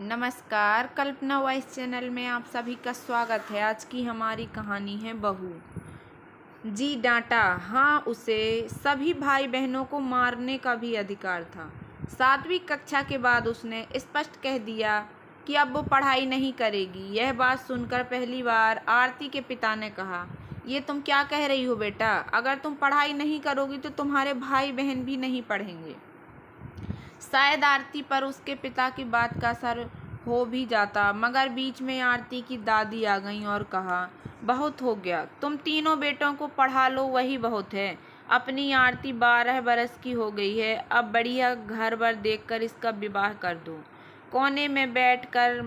नमस्कार, कल्पना voice channel में आप सभी का स्वागत है। आज की हमारी कहानी है बहू। जी डांटा, हाँ उसे सभी भाई बहनों को मारने का भी अधिकार था। 7वीं कक्षा के बाद उसने स्पष्ट कह दिया कि अब वो पढ़ाई नहीं करेगी। यह बात सुनकर पहली बार आरती के पिता ने कहा, ये तुम क्या कह रही हो बेटा? अगर तुम पढ़ाई नहीं करोगी तो तुम्हारे भाई बहन भी नहीं पढ़ेंगे। शायद आरती पर उसके पिता की बात का असर हो भी जाता, मगर बीच में आरती की दादी आ गईं और कहा, बहुत हो गया, तुम तीनों बेटों को पढ़ा लो, वही बहुत है। अपनी आरती 12 बरस की हो गई है, अब बढ़िया घर बर देखकर इसका विवाह कर दो। कोने में बैठकर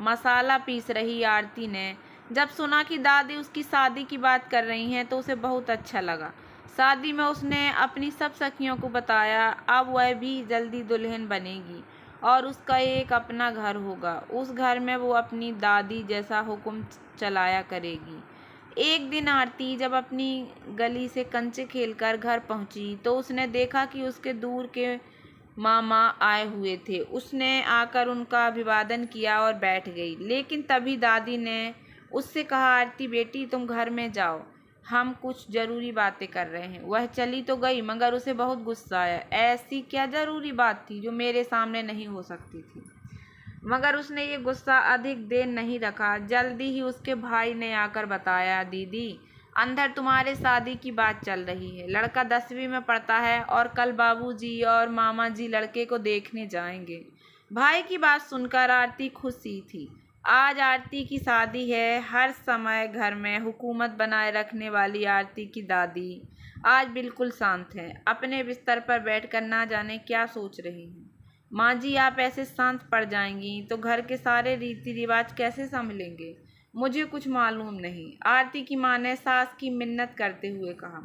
मसाला पीस रही आरती ने जब सुना कि दादी उसकी शादी की बात कर रही हैं तो उसे बहुत अच्छा लगा। शादी में उसने अपनी सब सखियों को बताया, अब वह भी जल्दी दुल्हन बनेगी और उसका एक अपना घर होगा। उस घर में वो अपनी दादी जैसा हुक्म चलाया करेगी। एक दिन आरती जब अपनी गली से कंचे खेलकर घर पहुंची तो उसने देखा कि उसके दूर के मामा आए हुए थे। उसने आकर उनका अभिवादन किया और बैठ गई, लेकिन तभी दादी ने उससे कहा, आरती बेटी तुम घर में जाओ, हम कुछ ज़रूरी बातें कर रहे हैं। वह चली तो गई, मगर उसे बहुत गुस्सा आया। ऐसी क्या ज़रूरी बात थी जो मेरे सामने नहीं हो सकती थी? मगर उसने ये गुस्सा अधिक देर नहीं रखा। जल्दी ही उसके भाई ने आकर बताया, दीदी अंदर तुम्हारे शादी की बात चल रही है। लड़का 10वीं में पढ़ता है और कल बाबूजी और मामा जी लड़के को देखने जाएंगे। भाई की बात सुनकर आरती खुशी थी। आज आरती की शादी है। हर समय घर में हुकूमत बनाए रखने वाली आरती की दादी आज बिल्कुल शांत है। अपने बिस्तर पर बैठकर ना जाने क्या सोच रही हैं। माँ जी, आप ऐसे शांत पड़ जाएंगी तो घर के सारे रीति रिवाज कैसे संभलेंगे? मुझे कुछ मालूम नहीं, आरती की माँ ने सास की मिन्नत करते हुए कहा।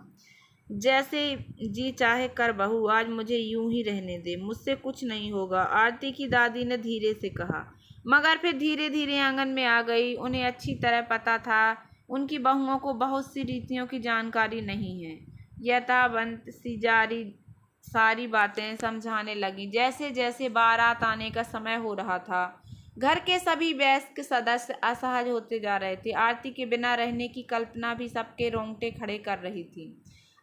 जैसे जी चाहे कर बहू, आज मुझे यूं ही रहने दे, मुझसे कुछ नहीं होगा, आरती की दादी ने धीरे से कहा। मगर फिर धीरे धीरे आंगन में आ गई। उन्हें अच्छी तरह पता था उनकी बहुओं को बहुत सी रीतियों की जानकारी नहीं है। यथावंत सी जारी सारी बातें समझाने लगी। जैसे जैसे बारात आने का समय हो रहा था, घर के सभी वयस्क सदस्य असहज होते जा रहे थे। आरती के बिना रहने की कल्पना भी सबके रोंगटे खड़े कर रही थी।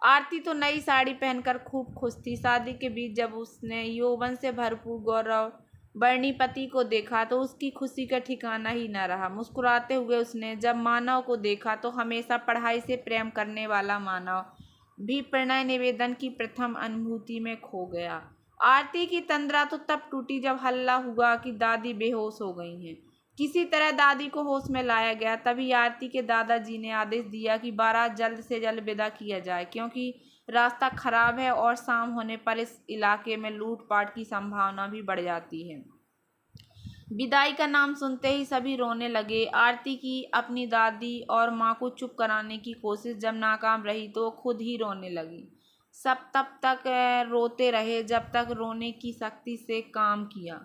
आरती तो नई साड़ी पहनकर खूब खुश थी। शादी के बीच जब उसने यौवन से भरपूर गौरव वर्णी पति को देखा तो उसकी खुशी का ठिकाना ही न रहा। मुस्कुराते हुए उसने जब मानव को देखा तो हमेशा पढ़ाई से प्रेम करने वाला मानव भी प्रणय निवेदन की प्रथम अनुभूति में खो गया। आरती की तंद्रा तो तब टूटी जब हल्ला हुआ कि दादी बेहोश हो गई हैं। किसी तरह दादी को होश में लाया गया। तभी आरती के दादाजी ने आदेश दिया कि बारात जल्द से जल्द विदा किया जाए, क्योंकि रास्ता खराब है और शाम होने पर इस इलाके में लूटपाट की संभावना भी बढ़ जाती है। विदाई का नाम सुनते ही सभी रोने लगे। आरती की अपनी दादी और माँ को चुप कराने की कोशिश जब नाकाम रही तो वो खुद ही रोने लगी। सब तब तक रोते रहे जब तक रोने की शक्ति से काम किया।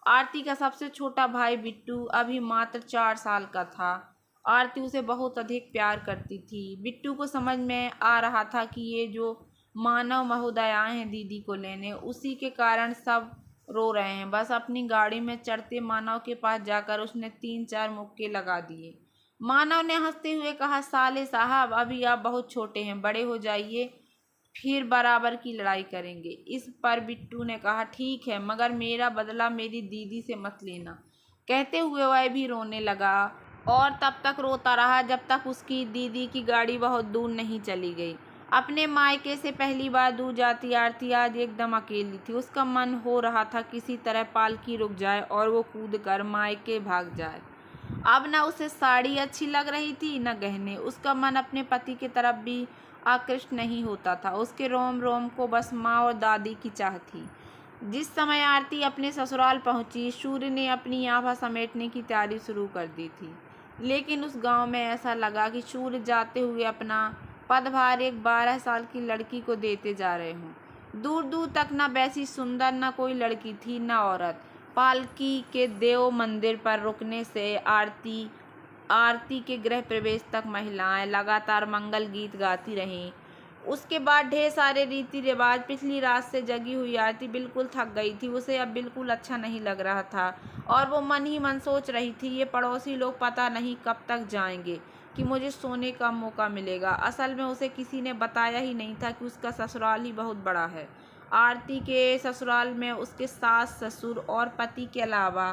आरती का सबसे छोटा भाई बिट्टू अभी मात्र 4 साल का था। आरती उसे बहुत अधिक प्यार करती थी। बिट्टू को समझ में आ रहा था कि ये जो मानव महोदय आए हैं दीदी को लेने, उसी के कारण सब रो रहे हैं। बस अपनी गाड़ी में चढ़ते मानव के पास जाकर उसने 3-4 मुक्के लगा दिए। मानव ने हंसते हुए कहा, साले साहब अभी आप बहुत छोटे हैं, बड़े हो जाइए फिर बराबर की लड़ाई करेंगे। इस पर बिट्टू ने कहा, ठीक है, मगर मेरा बदला मेरी दीदी से मत लेना। कहते हुए वह भी रोने लगा और तब तक रोता रहा जब तक उसकी दीदी की गाड़ी बहुत दूर नहीं चली गई। अपने मायके से पहली बार दूर जाती आरती आज एकदम अकेली थी। उसका मन हो रहा था किसी तरह पालकी रुक जाए और वो कूद कर मायके भाग जाए। अब न उसे साड़ी अच्छी लग रही थी न गहने। उसका मन अपने पति की तरफ भी आकृष्ट नहीं होता था। उसके रोम रोम को बस माँ और दादी की चाह थी। जिस समय आरती अपने ससुराल पहुंची, सूर्य ने अपनी आभा समेटने की तैयारी शुरू कर दी थी। लेकिन उस गांव में ऐसा लगा कि सूर्य जाते हुए अपना पदभार एक 12 साल की लड़की को देते जा रहे हों। दूर दूर तक न वैसी सुंदर न कोई लड़की थी न औरत। पालकी के देव मंदिर पर रुकने से आरती के गृह प्रवेश तक महिलाएं लगातार मंगल गीत गाती रहीं। उसके बाद ढेर सारे रीति रिवाज। पिछली रात से जगी हुई आरती बिल्कुल थक गई थी। उसे अब बिल्कुल अच्छा नहीं लग रहा था। और वो मन ही मन सोच रही थी, ये पड़ोसी लोग पता नहीं कब तक जाएंगे कि मुझे सोने का मौका मिलेगा। असल में उसे किसी ने बताया ही नहीं था कि उसका ससुराल ही बहुत बड़ा है। आरती के ससुराल में उसके सास ससुर और पति के अलावा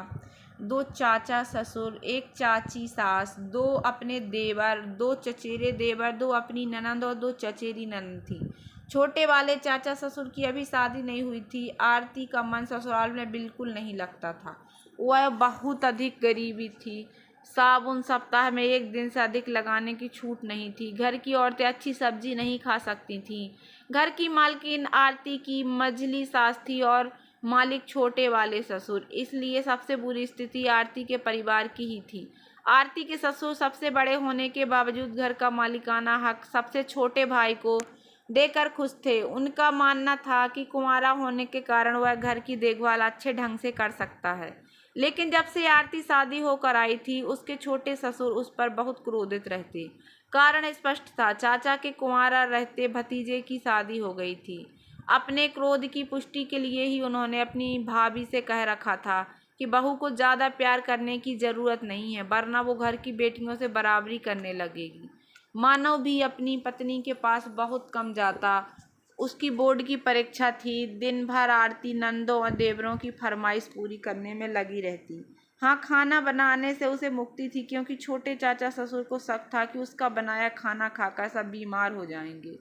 2 चाचा ससुर, 1 चाची सास, 2 अपने देवर, 2 चचेरे देवर, 2 अपनी ननंद और 2 चचेरी ननंद थी। छोटे वाले चाचा ससुर की अभी शादी नहीं हुई थी। आरती का मन ससुराल में बिल्कुल नहीं लगता था। वह बहुत अधिक गरीबी थी। साबुन सप्ताह में 1 दिन से अधिक लगाने की छूट नहीं थी। घर की औरतें अच्छी सब्जी नहीं खा सकती थीं। घर की मालकिन आरती की मझली सास थी और मालिक छोटे वाले ससुर। इसलिए सबसे बुरी स्थिति आरती के परिवार की ही थी। आरती के ससुर सबसे बड़े होने के बावजूद घर का मालिकाना हक सबसे छोटे भाई को देकर खुश थे। उनका मानना था कि कुंवारा होने के कारण वह घर की देखभाल अच्छे ढंग से कर सकता है। लेकिन जब से आरती शादी होकर आई थी, उसके छोटे ससुर उस पर बहुत क्रोधित रहते। कारण स्पष्ट था, चाचा के कुंवारा रहते भतीजे की शादी हो गई थी। अपने क्रोध की पुष्टि के लिए ही उन्होंने अपनी भाभी से कह रखा था कि बहू को ज़्यादा प्यार करने की ज़रूरत नहीं है, वरना वो घर की बेटियों से बराबरी करने लगेगी। मानव भी अपनी पत्नी के पास बहुत कम जाता। उसकी बोर्ड की परीक्षा थी। दिन भर आरती नंदों और देवरों की फरमाइश पूरी करने में लगी रहती। हाँ, खाना बनाने से उसे मुक्ति थी, क्योंकि छोटे चाचा ससुर को शक था कि उसका बनाया खाना खाकर सब बीमार हो जाएंगे।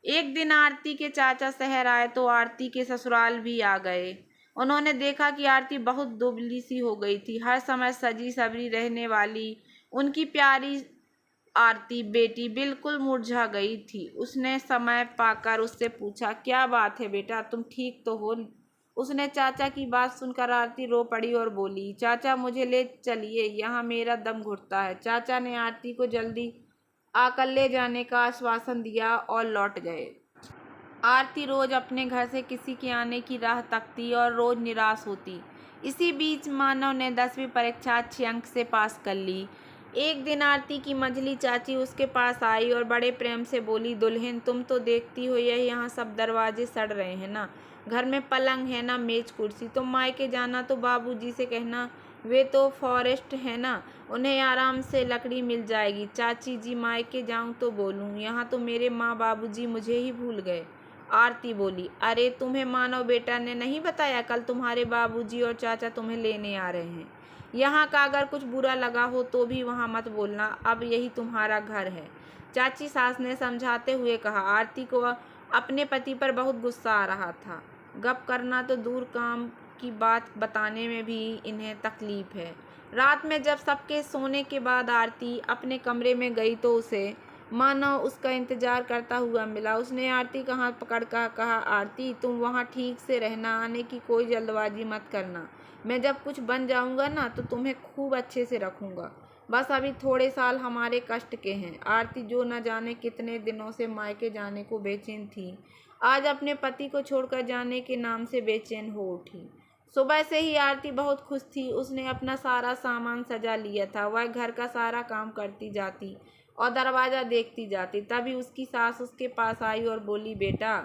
एक दिन आरती के चाचा शहर आए तो आरती के ससुराल भी आ गए। उन्होंने देखा कि आरती बहुत दुबली सी हो गई थी। हर समय सजी सवरी रहने वाली उनकी प्यारी आरती बेटी बिल्कुल मुरझा गई थी। उसने समय पाकर उससे पूछा, क्या बात है बेटा, तुम ठीक तो हो? उसने चाचा की बात सुनकर आरती रो पड़ी और बोली, चाचा मुझे ले चलिए, यहाँ मेरा दम घुटता है। चाचा ने आरती को जल्दी आकर ले जाने का आश्वासन दिया और लौट गए। आरती रोज अपने घर से किसी के आने की राह तकती और रोज निराश होती। इसी बीच मानव ने 10वीं परीक्षा अच्छे अंक से पास कर ली। एक दिन आरती की मंझली चाची उसके पास आई और बड़े प्रेम से बोली, दुल्हन तुम तो देखती हो यह यहाँ सब दरवाजे सड़ रहे हैं ना, घर में पलंग है ना मेज कुर्सी। तुम मायके जाना तो बाबूजी से कहना, वे तो फॉरेस्ट है ना, उन्हें आराम से लकड़ी मिल जाएगी। चाची जी, मायके जाऊँ तो बोलूँ, यहाँ तो मेरे माँ बाबूजी मुझे ही भूल गए। आरती बोली, अरे तुम्हें मानव बेटा ने नहीं बताया, कल तुम्हारे बाबूजी और चाचा तुम्हें लेने आ रहे हैं। यहाँ का अगर कुछ बुरा लगा हो तो भी वहाँ मत बोलना, अब यही तुम्हारा घर है। चाची सास ने समझाते हुए कहा। आरती को अपने पति पर बहुत गुस्सा आ रहा था। गप करना तो दूर, काम की बात बताने में भी इन्हें तकलीफ है। रात में जब सबके सोने के बाद आरती अपने कमरे में गई तो उसे मानव उसका इंतजार करता हुआ मिला। उसने आरती का हाथ पकड़ कर कहा, आरती तुम वहाँ ठीक से रहना, आने की कोई जल्दबाजी मत करना। मैं जब कुछ बन जाऊँगा ना तो तुम्हें खूब अच्छे से रखूँगा। बस अभी थोड़े साल हमारे कष्ट के हैं। आरती जो न जाने कितने दिनों से मायके जाने को बेचैन थी, आज अपने पति को छोड़कर जाने के नाम से बेचैन हो उठी। सुबह से ही आरती बहुत खुश थी। उसने अपना सारा सामान सजा लिया था। वह घर का सारा काम करती जाती और दरवाज़ा देखती जाती। तभी उसकी सास उसके पास आई और बोली, बेटा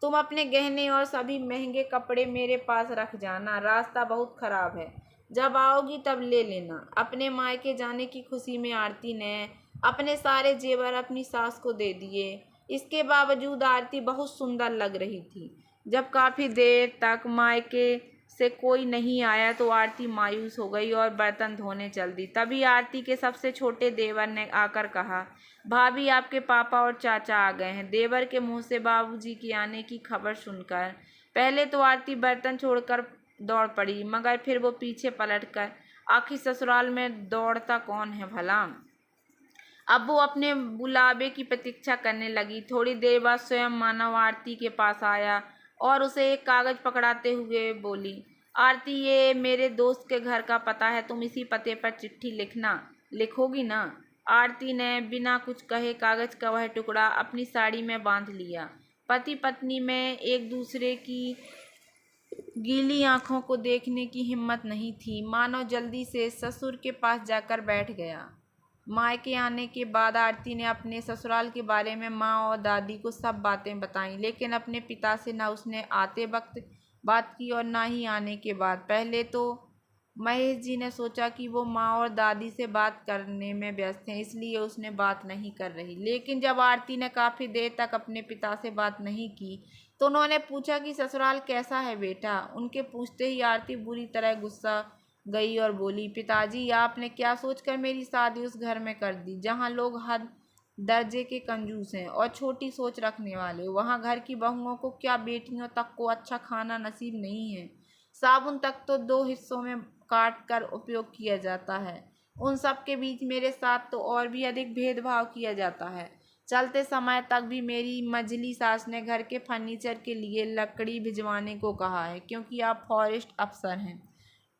तुम अपने गहने और सभी महंगे कपड़े मेरे पास रख जाना, रास्ता बहुत खराब है, जब आओगी तब ले लेना। अपने मायके जाने की खुशी में आरती ने अपने सारे जेवर अपनी सास को दे दिए। इसके बावजूद आरती बहुत सुंदर लग रही थी। जब काफ़ी देर तक मायके से कोई नहीं आया तो आरती मायूस हो गई और बर्तन धोने चल दी। तभी आरती के सबसे छोटे देवर ने आकर कहा, भाभी आपके पापा और चाचा आ गए हैं। देवर के मुंह से बाबूजी की आने की खबर सुनकर पहले तो आरती बर्तन छोड़कर दौड़ पड़ी, मगर फिर वो पीछे पलटकर, आखिर ससुराल में दौड़ता कौन है भला। अब वो अपने बुलावे की प्रतीक्षा करने लगी। थोड़ी देर बाद स्वयं मानव आरती के पास आया और उसे एक कागज़ पकड़ाते हुए बोली, आरती ये मेरे दोस्त के घर का पता है, तुम इसी पते पर चिट्ठी लिखोगी ना? आरती ने बिना कुछ कहे कागज़ का वह टुकड़ा अपनी साड़ी में बांध लिया। पति पत्नी में एक दूसरे की गीली आंखों को देखने की हिम्मत नहीं थी। मानव जल्दी से ससुर के पास जाकर बैठ गया। मायके आने के बाद आरती ने अपने ससुराल के बारे में माँ और दादी को सब बातें बताईं, लेकिन अपने पिता से न उसने आते वक्त बात की और ना ही आने के बाद। पहले तो महेश जी ने सोचा कि वो माँ और दादी से बात करने में व्यस्त हैं, इसलिए उसने बात नहीं कर रही। लेकिन जब आरती ने काफ़ी देर तक अपने पिता से बात नहीं की तो उन्होंने पूछा कि ससुराल कैसा है बेटा। उनके पूछते ही आरती बुरी तरह गुस्सा गई और बोली, पिताजी आपने क्या सोचकर मेरी शादी उस घर में कर दी जहाँ लोग हर दर्जे के कंजूस हैं और छोटी सोच रखने वाले। वहाँ घर की बहुओं को क्या बेटियों तक को अच्छा खाना नसीब नहीं है। साबुन तक तो 2 हिस्सों में काट कर उपयोग किया जाता है। उन सब के बीच मेरे साथ तो और भी अधिक भेदभाव किया जाता है। चलते समय तक भी मेरी मझली सास ने घर के फर्नीचर के लिए लकड़ी भिजवाने को कहा है, क्योंकि आप फॉरेस्ट अफसर हैं।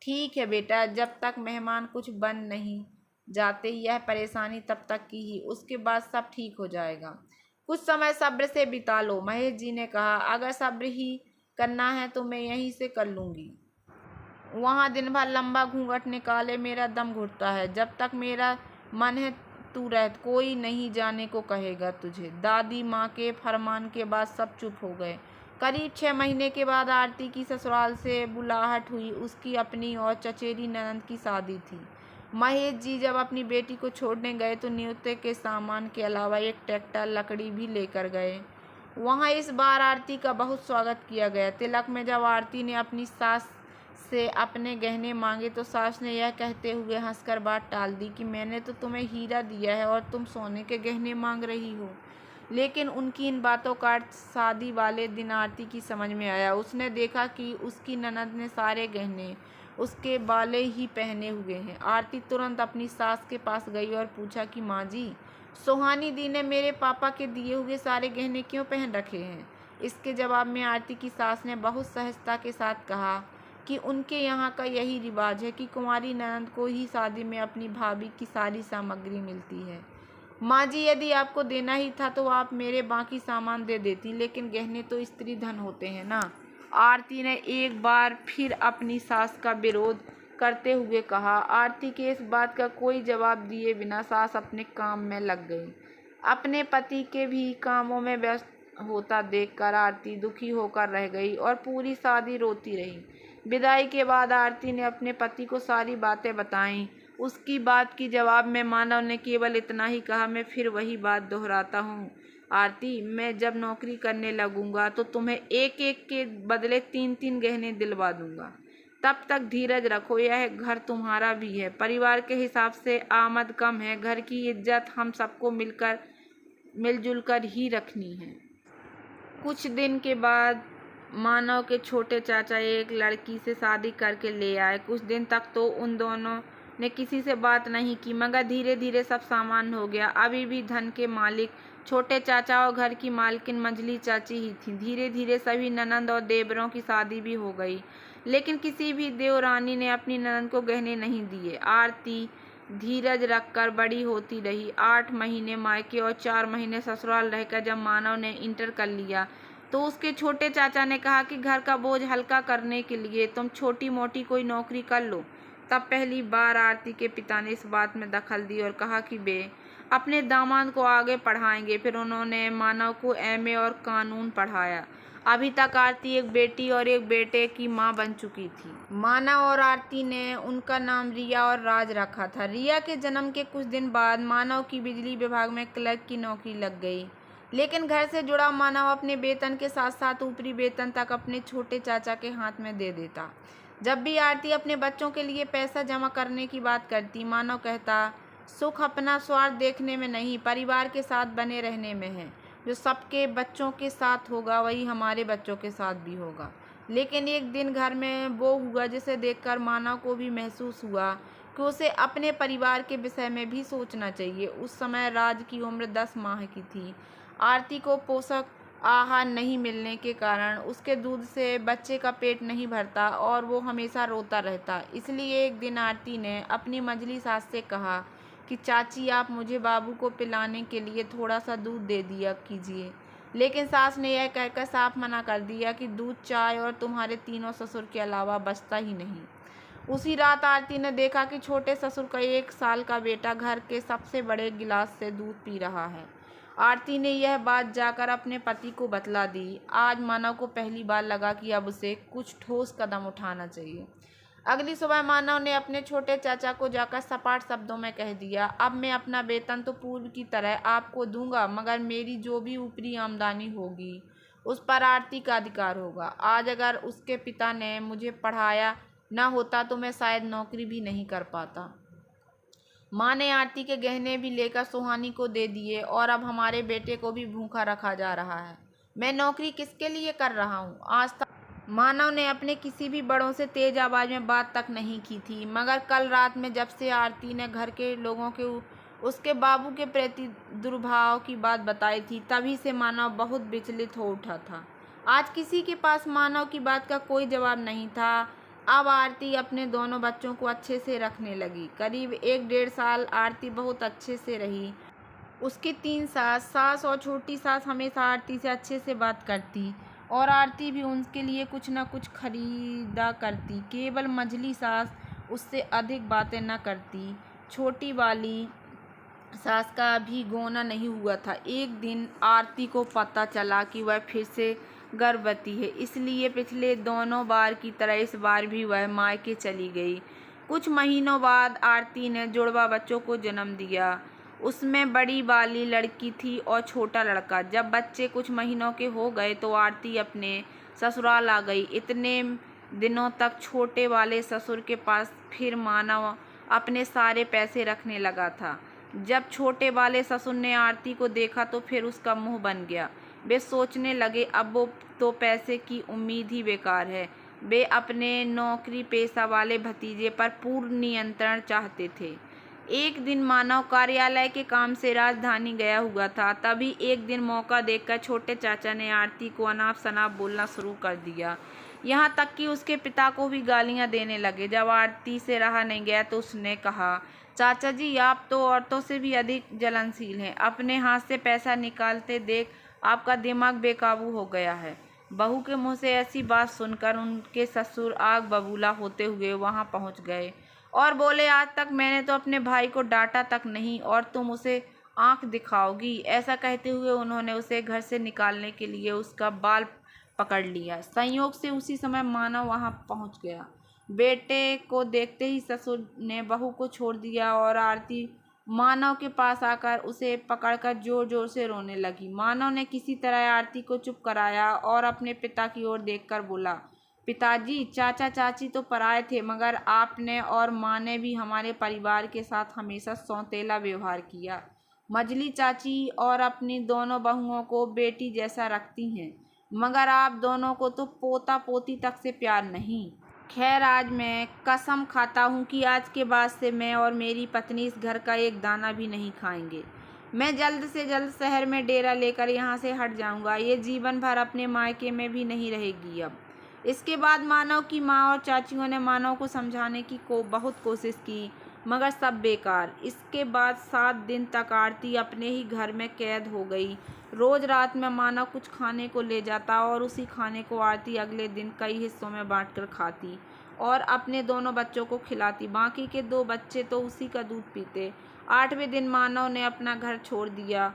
ठीक है बेटा, जब तक मेहमान कुछ बन नहीं जाते यह परेशानी तब तक की ही, उसके बाद सब ठीक हो जाएगा। कुछ समय सब्र से बिता लो, महेश जी ने कहा। अगर सब्र ही करना है तो मैं यहीं से कर लूँगी। वहाँ दिन भर लंबा घूंघट निकाले मेरा दम घुटता है। जब तक मेरा मन है तू रह, कोई नहीं जाने को कहेगा तुझे। दादी माँ के फरमान के बाद सब चुप हो गए। करीब 6 महीने के बाद आरती की ससुराल से बुलाहट हुई। उसकी अपनी और चचेरी ननद की शादी थी। महेश जी जब अपनी बेटी को छोड़ने गए तो न्योते के सामान के अलावा एक ट्रैक्टर लकड़ी भी लेकर गए। वहाँ इस बार आरती का बहुत स्वागत किया गया। तिलक में जब आरती ने अपनी सास से अपने गहने मांगे तो सास ने यह कहते हुए हंसकर बात टाल दी कि मैंने तो तुम्हें हीरा दिया है और तुम सोने के गहने मांग रही हो। लेकिन उनकी इन बातों का अर्थ शादी वाले दिन आरती की समझ में आया। उसने देखा कि उसकी ननद ने सारे गहने उसके बाले ही पहने हुए हैं। आरती तुरंत अपनी सास के पास गई और पूछा कि माँ जी, सुहानी दी ने मेरे पापा के दिए हुए सारे गहने क्यों पहन रखे हैं। इसके जवाब में आरती की सास ने बहुत सहजता के साथ कहा कि उनके यहाँ का यही रिवाज है कि कुंवारी ननद को ही शादी में अपनी भाभी की सारी सामग्री मिलती है। माँ जी, यदि आपको देना ही था तो आप मेरे बाकी सामान दे देती, लेकिन गहने तो स्त्री धन होते हैं ना। आरती ने एक बार फिर अपनी सास का विरोध करते हुए कहा। आरती के इस बात का कोई जवाब दिए बिना सास अपने काम में लग गई। अपने पति के भी कामों में व्यस्त होता देखकर आरती दुखी होकर रह गई और पूरी शादी रोती रही। विदाई के बाद आरती ने अपने पति को सारी बातें बताईं। उसकी बात की जवाब में मानव ने केवल इतना ही कहा, मैं फिर वही बात दोहराता हूँ आरती, मैं जब नौकरी करने लगूंगा तो तुम्हें एक एक के बदले 3-3 गहने दिलवा दूंगा। तब तक धीरज रखो, यह घर तुम्हारा भी है। परिवार के हिसाब से आमद कम है, घर की इज्जत हम सबको मिलजुल कर ही रखनी है। कुछ दिन के बाद मानव के छोटे चाचा एक लड़की से शादी करके ले आए। कुछ दिन तक तो उन दोनों ने किसी से बात नहीं की, मगर धीरे धीरे सब सामान्य हो गया। अभी भी धन के मालिक छोटे चाचा और घर की मालकिन मंझली चाची ही थी। धीरे धीरे सभी ननंद और देवरों की शादी भी हो गई, लेकिन किसी भी देवरानी ने अपनी ननंद को गहने नहीं दिए। आरती धीरज रखकर बड़ी होती रही। 8 महीने मायके और 4 महीने ससुराल रहकर जब मानव ने इंटर कर लिया तो उसके छोटे चाचा ने कहा कि घर का बोझ हल्का करने के लिए तुम छोटी मोटी कोई नौकरी कर लो। तब पहली बार आरती के पिता ने इस बात में दखल दी और कहा कि वे अपने दामाद को आगे पढ़ाएंगे। फिर उन्होंने मानव को एमए और कानून पढ़ाया। अभी तक आरती एक बेटी और एक बेटे की मां बन चुकी थी। मानव और आरती ने उनका नाम रिया और राज रखा था। रिया के जन्म के कुछ दिन बाद मानव की बिजली विभाग में क्लर्क की नौकरी लग गई। लेकिन घर से जुड़ा मानव अपने वेतन के साथ साथ ऊपरी वेतन तक अपने छोटे चाचा के हाथ में दे देता। जब भी आरती अपने बच्चों के लिए पैसा जमा करने की बात करती, मानव कहता, सुख अपना स्वार्थ देखने में नहीं, परिवार के साथ बने रहने में है। जो सबके बच्चों के साथ होगा वही हमारे बच्चों के साथ भी होगा। लेकिन एक दिन घर में वो हुआ जिसे देखकर मानव को भी महसूस हुआ कि उसे अपने परिवार के विषय में भी सोचना चाहिए। उस समय राज की उम्र 10 माह की थी। आरती को पोषक आहार नहीं मिलने के कारण उसके दूध से बच्चे का पेट नहीं भरता और वो हमेशा रोता रहता। इसलिए एक दिन आरती ने अपनी मंझली सास से कहा कि चाची, आप मुझे बाबू को पिलाने के लिए थोड़ा सा दूध दे दिया कीजिए। लेकिन सास ने यह कहकर साफ मना कर दिया कि दूध, चाय और तुम्हारे तीनों ससुर के अलावा बचता ही नहीं। उसी रात आरती ने देखा कि छोटे ससुर का 1 साल का बेटा घर के सबसे बड़े गिलास से दूध पी रहा है। आरती ने यह बात जाकर अपने पति को बतला दी। आज मानव को पहली बार लगा कि अब उसे कुछ ठोस कदम उठाना चाहिए। अगली सुबह मानव ने अपने छोटे चाचा को जाकर सपाट शब्दों में कह दिया, अब मैं अपना वेतन तो पूर्व की तरह आपको दूंगा, मगर मेरी जो भी ऊपरी आमदनी होगी उस पर आरती का अधिकार होगा। आज अगर उसके पिता ने मुझे पढ़ाया ना होता तो मैं शायद नौकरी भी नहीं कर पाता। माँ ने आरती के गहने भी लेकर सुहानी को दे दिए और अब हमारे बेटे को भी भूखा रखा जा रहा है। मैं नौकरी किसके लिए कर रहा हूँ? आज तक मानव ने अपने किसी भी बड़ों से तेज आवाज में बात तक नहीं की थी, मगर कल रात में जब से आरती ने घर के लोगों के उसके बाबू के प्रति दुर्भाव की बात बताई थी, तभी से मानव बहुत विचलित हो उठा था। आज किसी के पास मानव की बात का कोई जवाब नहीं था। अब आरती अपने दोनों बच्चों को अच्छे से रखने लगी। करीब 1-1.5 साल आरती बहुत अच्छे से रही। उसकी 3 सास और छोटी सास हमेशा आरती से अच्छे से बात करती और आरती भी उनके लिए कुछ न कुछ खरीदा करती। केवल मझली सास उससे अधिक बातें न करती। छोटी वाली सास का भी गोना नहीं हुआ था। एक दिन आरती को पता चला कि वह फिर से गर्भवती है, इसलिए पिछले दोनों बार की तरह इस बार भी वह मायके चली गई। कुछ महीनों बाद आरती ने जुड़वा बच्चों को जन्म दिया। उसमें बड़ी वाली लड़की थी और छोटा लड़का। जब बच्चे कुछ महीनों के हो गए तो आरती अपने ससुराल आ गई। इतने दिनों तक छोटे वाले ससुर के पास फिर मानव अपने सारे पैसे रखने लगा था। जब छोटे वाले ससुर ने आरती को देखा तो फिर उसका मुंह बन गया। वे सोचने लगे, अब वो तो पैसे की उम्मीद ही बेकार है। वे अपने नौकरी पेशा वाले भतीजे पर पूर्ण नियंत्रण चाहते थे। एक दिन मानव कार्यालय के काम से राजधानी गया हुआ था। तभी एक दिन मौका देखकर छोटे चाचा ने आरती को अनाप शनाप बोलना शुरू कर दिया। यहाँ तक कि उसके पिता को भी गालियाँ देने लगे। जब आरती से रहा नहीं गया तो उसने कहा, चाचा जी, आप तो औरतों से भी अधिक जलनशील हैं। अपने हाथ से पैसा निकालते देख आपका दिमाग बेकाबू हो गया है। बहू के मुंह से ऐसी बात सुनकर उनके ससुर आग बबूला होते हुए वहां पहुंच गए और बोले, आज तक मैंने तो अपने भाई को डांटा तक नहीं और तुम उसे आंख दिखाओगी। ऐसा कहते हुए उन्होंने उसे घर से निकालने के लिए उसका बाल पकड़ लिया। संयोग से उसी समय मानव वहां पहुंच गया। बेटे को देखते ही ससुर ने बहू को छोड़ दिया और आरती मानव के पास आकर उसे पकड़कर जोर जोर से रोने लगी। मानव ने किसी तरह आरती को चुप कराया और अपने पिता की ओर देखकर बोला, पिताजी, चाचा चाची तो पराए थे, मगर आपने और माँ ने भी हमारे परिवार के साथ हमेशा सौतेला व्यवहार किया। मझली चाची और अपनी दोनों बहुओं को बेटी जैसा रखती हैं, मगर आप दोनों को तो पोता पोती तक से प्यार नहीं। खैर, आज मैं कसम खाता हूँ कि आज के बाद से मैं और मेरी पत्नी इस घर का एक दाना भी नहीं खाएंगे। मैं जल्द से जल्द शहर में डेरा लेकर यहाँ से हट जाऊँगा। ये जीवन भर अपने मायके में भी नहीं रहेगी। अब इसके बाद मानव की माँ और चाचियों ने मानव को समझाने की बहुत कोशिश की, मगर सब बेकार। इसके बाद 7 दिन तक आरती अपने ही घर में कैद हो गई। रोज रात में मानव कुछ खाने को ले जाता और उसी खाने को आरती अगले दिन कई हिस्सों में बांटकर खाती और अपने दोनों बच्चों को खिलाती। बाकी के 2 बच्चे तो उसी का दूध पीते। 8वें दिन मानव ने अपना घर छोड़ दिया।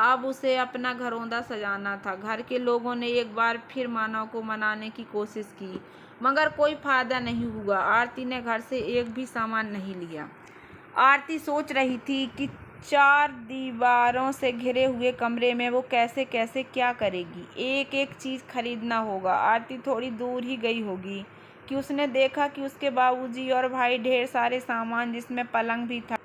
अब उसे अपना घरौंदा सजाना था। घर के लोगों ने एक बार फिर मानव को मनाने की कोशिश की, मगर कोई फायदा नहीं हुआ। आरती ने घर से एक भी सामान नहीं लिया। आरती सोच रही थी कि 4 दीवारों से घिरे हुए कमरे में वो कैसे कैसे क्या करेगी। एक एक चीज़ खरीदना होगा। आरती थोड़ी दूर ही गई होगी कि उसने देखा कि उसके बाबूजी और भाई ढेर सारे सामान, जिसमें पलंग भी था,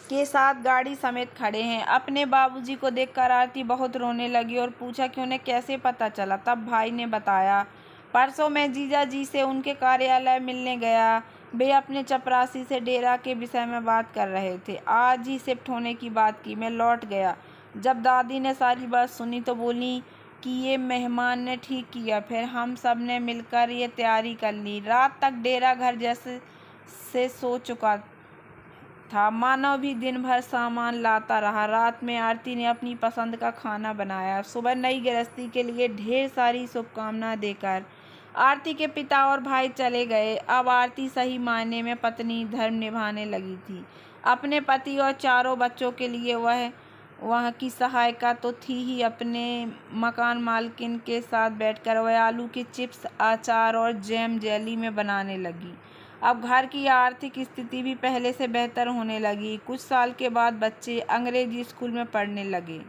के साथ गाड़ी समेत खड़े हैं। अपने बाबूजी को देखकर आरती बहुत रोने लगी और पूछा कि उन्हें कैसे पता चला। तब भाई ने बताया, परसों मैं जीजा जी से उनके कार्यालय मिलने गया। वे अपने चपरासी से डेरा के विषय में बात कर रहे थे। आज ही शिफ्ट होने की बात की। मैं लौट गया। जब दादी ने सारी बात सुनी तो बोली कि ये मेहमान ने ठीक किया। फिर हम सब ने मिलकर ये तैयारी कर ली। रात तक डेरा घर जैसे से सो चुका था। मानव भी दिन भर सामान लाता रहा। रात में आरती ने अपनी पसंद का खाना बनाया। सुबह नई गृहस्थी के लिए ढेर सारी शुभकामनाएं देकर आरती के पिता और भाई चले गए। अब आरती सही मायने में पत्नी धर्म निभाने लगी थी। अपने पति और 4 बच्चों के लिए वह की सहायिका तो थी ही। अपने मकान मालकिन के साथ बैठकर वह आलू के चिप्स, अचार और जैम जेली में बनाने लगी। अब घर की आर्थिक स्थिति भी पहले से बेहतर होने लगी। कुछ साल के बाद बच्चे अंग्रेजी स्कूल में पढ़ने लगे।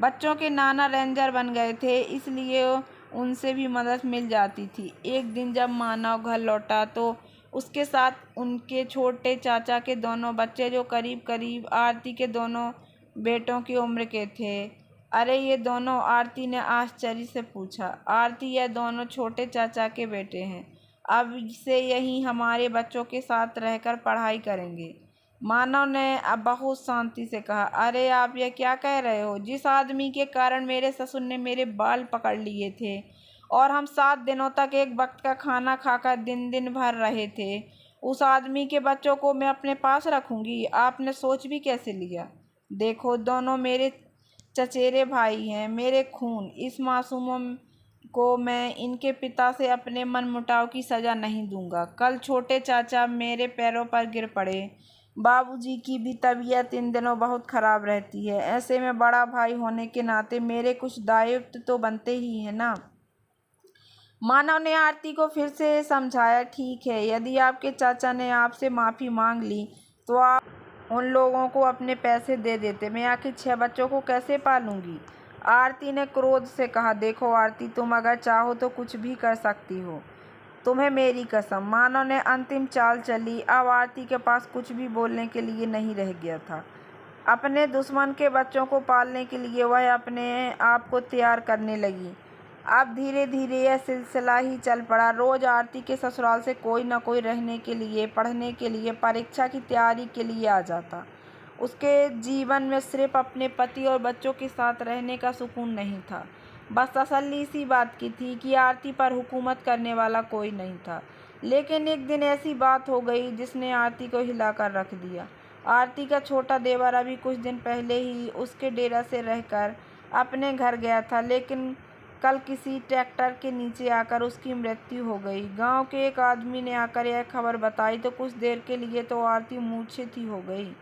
बच्चों के नाना रेंजर बन गए थे, इसलिए उनसे भी मदद मिल जाती थी। एक दिन जब मानव घर लौटा तो उसके साथ उनके छोटे चाचा के दोनों बच्चे, जो करीब करीब आरती के दोनों बेटों की उम्र के थे। अरे ये दोनों? आरती ने आश्चर्य से पूछा। आरती, यह दोनों छोटे चाचा के बेटे हैं। अब से यही हमारे बच्चों के साथ रहकर पढ़ाई करेंगे। मानव ने अब बहुत शांति से कहा। अरे आप यह क्या कह रहे हो? जिस आदमी के कारण मेरे ससुर ने मेरे बाल पकड़ लिए थे और हम 7 दिनों तक एक वक्त का खाना खाकर दिन दिन भर रहे थे, उस आदमी के बच्चों को मैं अपने पास रखूंगी? आपने सोच भी कैसे लिया? देखो, दोनों मेरे चचेरे भाई हैं, मेरे खून। इस मासूमों को मैं इनके पिता से अपने मनमुटाव की सज़ा नहीं दूंगा। कल छोटे चाचा मेरे पैरों पर गिर पड़े। बाबूजी की भी तबीयत इन दिनों बहुत ख़राब रहती है। ऐसे में बड़ा भाई होने के नाते मेरे कुछ दायित्व तो बनते ही हैं ना। मानव ने आरती को फिर से समझाया। ठीक है, यदि आपके चाचा ने आपसे माफ़ी मांग ली तो आप उन लोगों को अपने पैसे दे देते। मैं आखिर 6 बच्चों को कैसे पालूंगी? आरती ने क्रोध से कहा। देखो आरती, तुम अगर चाहो तो कुछ भी कर सकती हो, तुम्हें मेरी कसम। मानव ने अंतिम चाल चली। अब आरती के पास कुछ भी बोलने के लिए नहीं रह गया था। अपने दुश्मन के बच्चों को पालने के लिए वह अपने आप को तैयार करने लगी। अब धीरे धीरे यह सिलसिला ही चल पड़ा। रोज आरती के ससुराल से कोई न कोई रहने के लिए, पढ़ने के लिए, परीक्षा की तैयारी के लिए आ जाता। उसके जीवन में सिर्फ अपने पति और बच्चों के साथ रहने का सुकून नहीं था। बस तसल्ली इसी बात की थी कि आरती पर हुकूमत करने वाला कोई नहीं था। लेकिन एक दिन ऐसी बात हो गई जिसने आरती को हिलाकर रख दिया। आरती का छोटा देवर अभी कुछ दिन पहले ही उसके डेरा से रहकर अपने घर गया था, लेकिन कल किसी ट्रैक्टर के नीचे आकर उसकी मृत्यु हो गई। गांव के एक आदमी ने आकर यह खबर बताई तो कुछ देर के लिए तो आरती मूर्छित ही हो गई।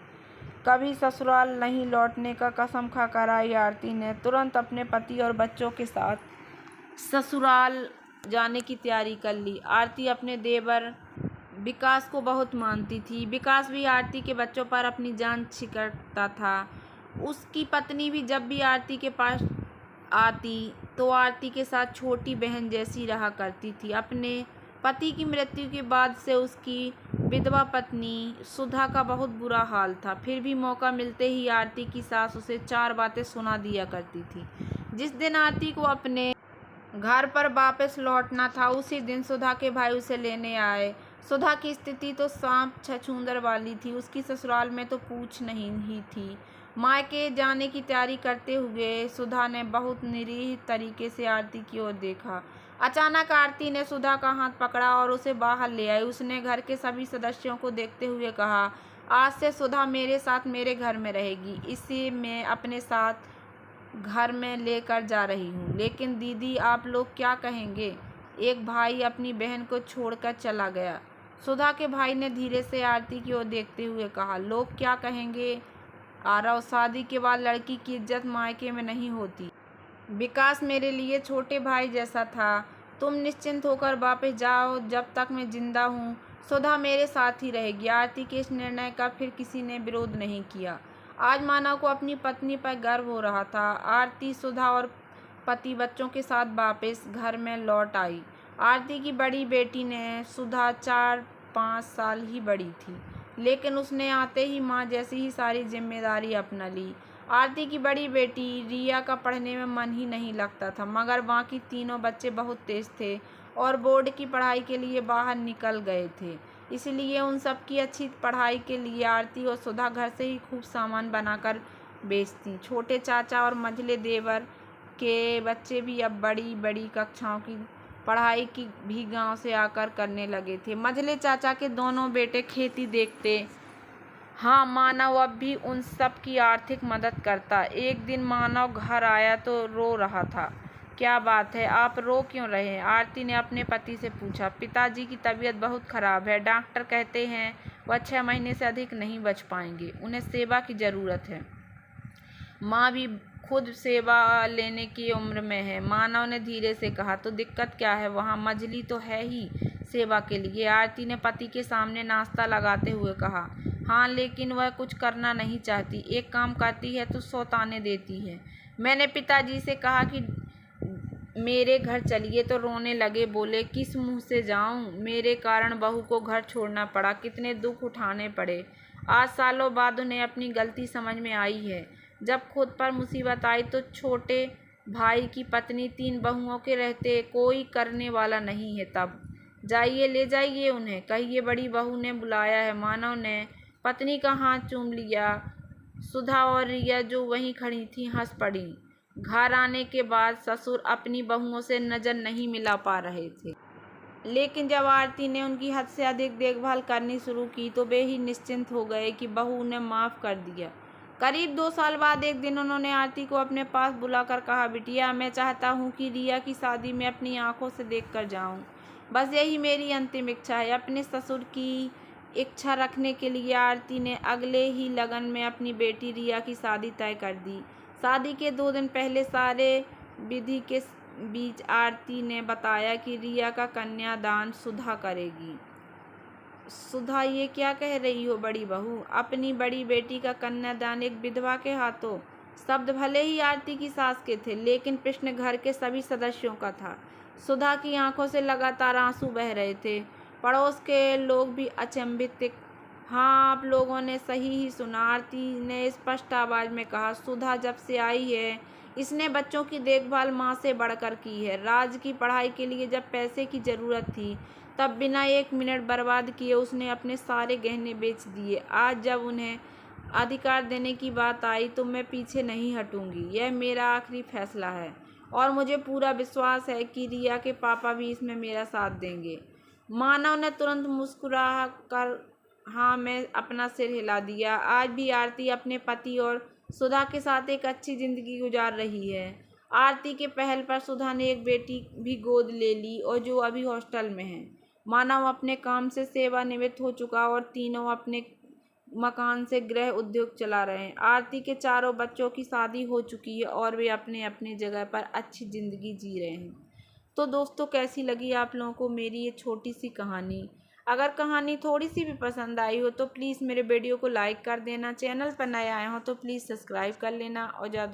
कभी ससुराल नहीं लौटने का कसम खाकर आई आरती ने तुरंत अपने पति और बच्चों के साथ ससुराल जाने की तैयारी कर ली। आरती अपने देवर विकास को बहुत मानती थी। विकास भी आरती के बच्चों पर अपनी जान छिड़कता था। उसकी पत्नी भी जब भी आरती के पास आती तो आरती के साथ छोटी बहन जैसी रहा करती थी। अपने पति की मृत्यु के बाद से उसकी विधवा पत्नी सुधा का बहुत बुरा हाल था। फिर भी मौका मिलते ही आरती की सास उसे 4 बातें सुना दिया करती थी। जिस दिन आरती को अपने घर पर वापस लौटना था, उसी दिन सुधा के भाई उसे लेने आए। सुधा की स्थिति तो सांप छछूंदर वाली थी। उसकी ससुराल में तो पूछ नहीं ही थी। मायके जाने की तैयारी करते हुए सुधा ने बहुत निरीह तरीके से आरती की ओर देखा। अचानक आरती ने सुधा का हाथ पकड़ा और उसे बाहर ले आई। उसने घर के सभी सदस्यों को देखते हुए कहा, आज से सुधा मेरे साथ मेरे घर में रहेगी। इसे मैं अपने साथ घर में लेकर जा रही हूँ। लेकिन दीदी, आप लोग क्या कहेंगे? एक भाई अपनी बहन को छोड़कर चला गया। सुधा के भाई ने धीरे से आरती की ओर देखते हुए कहा, लोग क्या कहेंगे? आरव, शादी के बाद लड़की की इज्जत मायके में नहीं होती। विकास मेरे लिए छोटे भाई जैसा था। तुम निश्चिंत होकर वापस जाओ। जब तक मैं जिंदा हूँ सुधा मेरे साथ ही रहेगी। आरती के इस निर्णय का फिर किसी ने विरोध नहीं किया। आज मानव को अपनी पत्नी पर गर्व हो रहा था। आरती सुधा और पति बच्चों के साथ वापस घर में लौट आई। आरती की बड़ी बेटी ने सुधा 4-5 साल ही बड़ी थी, लेकिन उसने आते ही माँ जैसी ही सारी जिम्मेदारी अपना ली। आरती की बड़ी बेटी रिया का पढ़ने में मन ही नहीं लगता था, मगर बाकी तीनों बच्चे बहुत तेज थे और बोर्ड की पढ़ाई के लिए बाहर निकल गए थे। इसलिए उन सब की अच्छी पढ़ाई के लिए आरती और सुधा घर से ही खूब सामान बनाकर बेचती। छोटे चाचा और मंझले देवर के बच्चे भी अब बड़ी बड़ी कक्षाओं की पढ़ाई की भी गांव से आकर करने लगे थे। मंझले चाचा के दोनों बेटे खेती देखते। हाँ, मानव अब भी उन सब की आर्थिक मदद करता। एक दिन मानव घर आया तो रो रहा था। क्या बात है, आप रो क्यों रहे हैं? आरती ने अपने पति से पूछा। पिताजी की तबीयत बहुत खराब है। डॉक्टर कहते हैं वह 6 महीने से अधिक नहीं बच पाएंगे। उन्हें सेवा की ज़रूरत है। माँ भी खुद सेवा लेने की उम्र में है। मानव ने धीरे से कहा, तो दिक्कत क्या है? वहाँ मजली तो है ही, सेवा के लिए। आरती ने पति के सामने नाश्ता लगाते हुए कहा। हाँ, लेकिन वह कुछ करना नहीं चाहती। एक काम करती है तो 100 ताने देती है। मैंने पिताजी से कहा कि मेरे घर चलिए तो रोने लगे। बोले, किस मुंह से जाऊं? मेरे कारण बहू को घर छोड़ना पड़ा, कितने दुख उठाने पड़े। आज सालों बाद उन्हें अपनी गलती समझ में आई है। जब खुद पर मुसीबत आई तो छोटे भाई की पत्नी, 3 बहुओं के रहते कोई करने वाला नहीं है। तब जाइए, ले जाइए उन्हें, कहिए बड़ी बहू ने बुलाया है। मानव ने पत्नी का हाथ चूम लिया। सुधा और रिया जो वहीं खड़ी थी हंस पड़ी। घर आने के बाद ससुर अपनी बहुओं से नज़र नहीं मिला पा रहे थे, लेकिन जब आरती ने उनकी हद से अधिक देखभाल करनी शुरू की तो वे ही निश्चिंत हो गए कि बहू ने माफ़ कर दिया। करीब 2 साल बाद एक दिन उन्होंने आरती को अपने पास बुलाकर कहा, बिटिया, मैं चाहता हूँ कि रिया की शादी में अपनी आंखों से देख कर जाऊँ। बस यही मेरी अंतिम इच्छा है। अपने ससुर की इच्छा रखने के लिए आरती ने अगले ही लगन में अपनी बेटी रिया की शादी तय कर दी। शादी के 2 दिन पहले सारे विधि के बीच आरती ने बताया कि रिया का कन्यादान सुधा करेगी। सुधा, ये क्या कह रही हो बड़ी बहू? अपनी बड़ी बेटी का कन्यादान एक विधवा के हाथों? शब्द भले ही आरती की सास के थे, लेकिन प्रश्न घर के सभी सदस्यों का था। सुधा की आंखों से लगातार आंसू बह रहे थे। पड़ोस के लोग भी अचंभित थे। हाँ, आप लोगों ने सही ही सुना, आरती ने स्पष्ट आवाज में कहा। सुधा जब से आई है, इसने बच्चों की देखभाल माँ से बढ़कर की है। राज की पढ़ाई के लिए जब पैसे की ज़रूरत थी, तब बिना 1 मिनट बर्बाद किए उसने अपने सारे गहने बेच दिए। आज जब उन्हें अधिकार देने की बात आई तो मैं पीछे नहीं हटूंगी। यह मेरा आखिरी फैसला है और मुझे पूरा विश्वास है कि रिया के पापा भी इसमें मेरा साथ देंगे। मानव ने तुरंत मुस्कुरा कर हाँ में अपना सिर हिला दिया। आज भी आरती अपने पति और सुधा के साथ एक अच्छी ज़िंदगी गुजार रही है। आरती के पहल पर सुधा ने एक बेटी भी गोद ले ली और जो अभी हॉस्टल में है। मानव अपने काम से सेवानिवृत्त हो चुका और तीनों अपने मकान से गृह उद्योग चला रहे हैं। आरती के 4 बच्चों की शादी हो चुकी है और वे अपने अपनी जगह पर अच्छी ज़िंदगी जी रहे हैं। तो दोस्तों, कैसी लगी आप लोगों को मेरी ये छोटी सी कहानी? अगर कहानी थोड़ी सी भी पसंद आई हो तो प्लीज़ मेरे वीडियो को लाइक कर देना। चैनल पर नए आए हो तो प्लीज़ सब्सक्राइब कर लेना और ज़्यादा